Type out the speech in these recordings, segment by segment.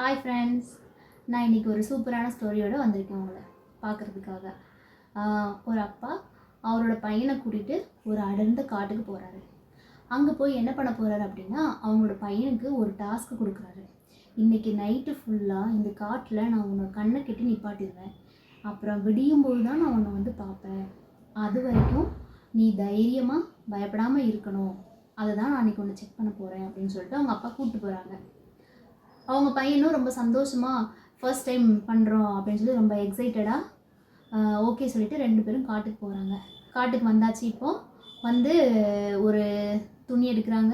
Hi friends, நான் இன்றைக்கி ஒரு சூப்பரான ஸ்டோரியோடு வந்திருக்கேன் உங்களை பார்க்குறதுக்காக. ஒரு அப்பா அவரோட பையனை கூட்டிகிட்டு ஒரு அடர்ந்த காட்டுக்கு போகிறாரு. அங்கே போய் என்ன பண்ண போகிறாரு அப்படின்னா, அவங்களோட பையனுக்கு ஒரு டாஸ்க்கு கொடுக்குறாரு. இன்றைக்கி நைட்டு ஃபுல்லாக இந்த காட்டில் நான் உன்னை கண்ணை கட்டி நிப்பாட்டிடுவேன். அப்புறம் விடியும்போது தான் நான் உன்னை வந்து பார்ப்பேன். அது வரைக்கும் நீ தைரியமாக பயப்படாமல் இருக்கணும். அதை தான் நான் இன்றைக்கி ஒன்று செக் பண்ண போகிறேன் அப்படின்னு சொல்லிட்டு அவங்க அப்பா கூப்பிட்டு போகிறாங்க. அவங்க பையனும் ரொம்ப சந்தோஷமாக ஃபர்ஸ்ட் டைம் பண்ணுறோம் அப்படின்னு சொல்லி ரொம்ப எக்ஸைட்டடாக ஓகே சொல்லிவிட்டு 2 பேரும் காட்டுக்கு போகிறாங்க. காட்டுக்கு வந்தாச்சு. இப்போது வந்து ஒரு துணி எடுக்கிறாங்க.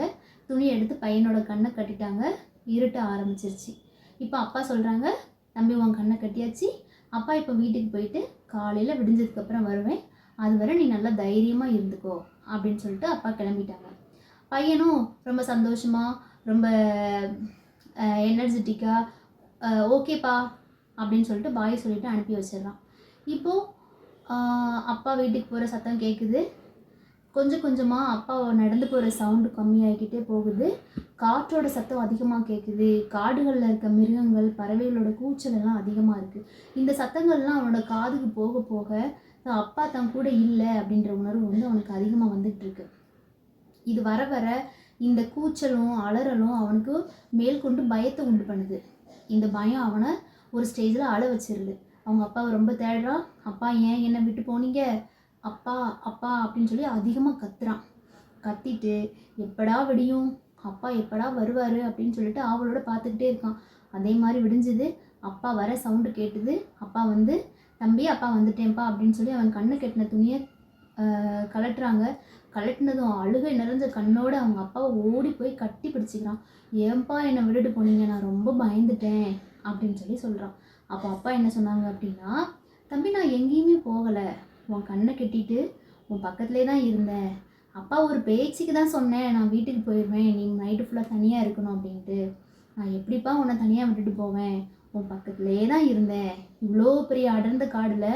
துணியை எடுத்து பையனோட கண்ணை கட்டிட்டாங்க. இருட்ட ஆரம்பிச்சிருச்சு. இப்போ அப்பா சொல்கிறாங்க, தம்பி உன் கண்ணை கட்டியாச்சு, அப்பா இப்போ வீட்டுக்கு போயிட்டு காலையில் விடிஞ்சதுக்கப்புறம் வருவேன், அது வரை நீ நல்லா தைரியமாக இருந்துக்கோ அப்படின்னு சொல்லிட்டு அப்பா கிளம்பிட்டாங்க. பையனும் ரொம்ப சந்தோஷமாக ரொம்ப எனர்ஜெட்டிக்காக ஓகேப்பா அப்படின்னு சொல்லிட்டு பாய் சொல்லிவிட்டு அனுப்பி வச்சிடறான். இப்போது அப்பா வீட்டுக்கு போகிற சத்தம் கேட்குது. கொஞ்சம் கொஞ்சமாக அப்பா நடந்து போகிற சவுண்டு கம்மியாகிக்கிட்டே போகுது. காற்றோட சத்தம் அதிகமாக கேட்குது. காடுகளில் இருக்க மிருகங்கள் பறவைகளோட கூச்சல் எல்லாம் அதிகமாக இருக்குது. இந்த சத்தங்கள்லாம் அவனோட காதுக்கு போக போக அப்பா தன் கூட இல்லை அப்படின்ற உணர்வு வந்து அவனுக்கு அதிகமாக வந்துகிட்ருக்கு. இது வர வர இந்த கூச்சலும் அலறலும் அவனுக்கு மேற்கொண்டு பயத்தை உண்டு பண்ணுது. இந்த பயம் அவனை ஒரு ஸ்டேஜில் அழ வச்சிருது. அவங்க அப்பாவை ரொம்ப தேடுறான். அப்பா ஏன் என்னை விட்டு போனீங்க, அப்பா அப்பா அப்படின்னு சொல்லி அதிகமாக கத்துறான். கத்திட்டு எப்படா விடியும், அப்பா எப்படா வருவார் அப்படின்னு சொல்லிட்டு அவளோட பார்த்துக்கிட்டே இருக்கான். அதே மாதிரி விடிஞ்சுது. அப்பா வர சவுண்டு கேட்டுது. அப்பா வந்து, தம்பி அப்பா வந்துட்டேன்ப்பா அப்படின்னு சொல்லி அவன் கண்ணு கட்டின துணியை கலட்டுறாங்க. கலட்டினதும் அழுகை நிறைஞ்ச கண்ணோடு அவங்க அப்பாவை ஓடி போய் கட்டி பிடிச்சிக்கிறான். ஏன்பா என்னை விட்டுட்டு போனீங்க, நான் ரொம்ப பயந்துட்டேன் அப்படின்னு சொல்லி சொல்கிறான். அப்போ அப்பா என்ன சொன்னாங்க அப்படின்னா, தம்பி நான் எங்கேயுமே போகலை, உன் கண்ணை கட்டிட்டு உன் பக்கத்துலேயே தான் இருந்தேன். அப்பா ஒரு பேச்சுக்கு தான் சொன்னேன் நான் வீட்டுக்கு போயிடுவேன், நீ நைட்டு ஃபுல்லாக தனியாக இருக்கணும் அப்படின்ட்டு. நான் எப்படிப்பா உன்னை தனியாக விட்டுட்டு போவேன், உன் பக்கத்துலேயே தான் இருந்தேன். இவ்வளோ பெரிய அடர்ந்த காடில்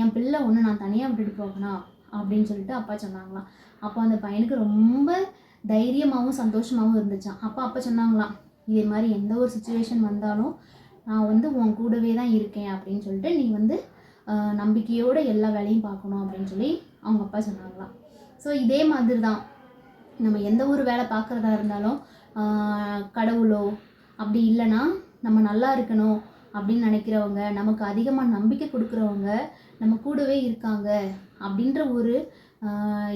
என் பிள்ளை ஒன்று நான் தனியாக விட்டுட்டு போகணும் அப்படின்னு சொல்லிட்டு அப்பா சொன்னாங்களாம். அப்போ அந்த பையனுக்கு ரொம்ப தைரியமாகவும் சந்தோஷமாகவும் இருந்துச்சான். அப்பா சொன்னாங்களாம், இதே மாதிரி எந்த ஒரு சுச்சுவேஷன் வந்தாலும் நான் வந்து உன் கூடவே தான் இருக்கேன் அப்படின்னு சொல்லிட்டு நீ வந்து நம்பிக்கையோடு எல்லா வேலையும் பார்க்கணும் அப்படின்னு சொல்லி அவங்க அப்பா சொன்னாங்களாம். ஸோ இதே மாதிரி தான் நம்ம எந்த ஒரு வேலை பார்க்குறதா இருந்தாலும் கடவுளோ அப்படி இல்லைன்னா நம்ம நல்லா இருக்கணும் அப்படின்னு நினைக்கிறவங்க, நமக்கு அதிகமாக நம்பிக்கை கொடுக்குறவங்க நம்ம கூடவே இருக்காங்க அப்படின்ற ஒரு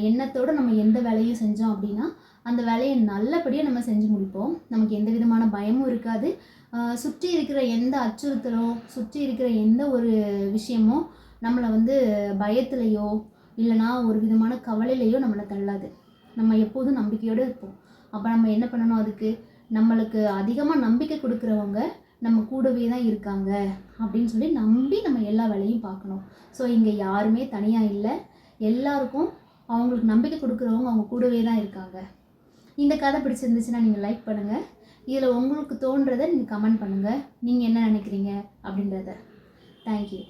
எண்ணத்தோடு நம்ம எந்த வேலையும் செஞ்சோம் அப்படின்னா அந்த வேலையை நல்லபடியாக நம்ம செஞ்சு முடிப்போம். நமக்கு எந்த விதமான பயமும் இருக்காது. சுற்றி இருக்கிற எந்த அச்சுறுத்தலும், சுற்றி இருக்கிற எந்த ஒரு விஷயமும் நம்மளை வந்து பயத்துலையோ இல்லைனா ஒரு விதமான கவலையிலையோ நம்மளை தள்ளாது. நம்ம எப்போதும் நம்பிக்கையோடு இருப்போம். அப்போ நம்ம என்ன பண்ணணும், அதுக்கு நம்மளுக்கு அதிகமாக நம்பிக்கை கொடுக்குறவங்க நம்ம கூடவே தான் இருக்காங்க அப்படின்னு சொல்லி நம்பி நம்ம எல்லா வேலையும் பார்க்கணும். ஸோ இங்கே யாருமே தனியாக இல்லை, எல்லாருக்கும் அவங்களுக்கு நம்பிக்கை கொடுக்குறவங்க அவங்க கூடவே தான் இருக்காங்க. இந்த கதை பிடிச்சிருந்துச்சுன்னா நீங்கள் லைக் பண்ணுங்கள். இதில் உங்களுக்கு தோன்றதை நீங்கள் கமெண்ட் பண்ணுங்கள். நீங்கள் என்ன நினைக்கிறீங்க அப்படின்றத. தேங்க்யூ.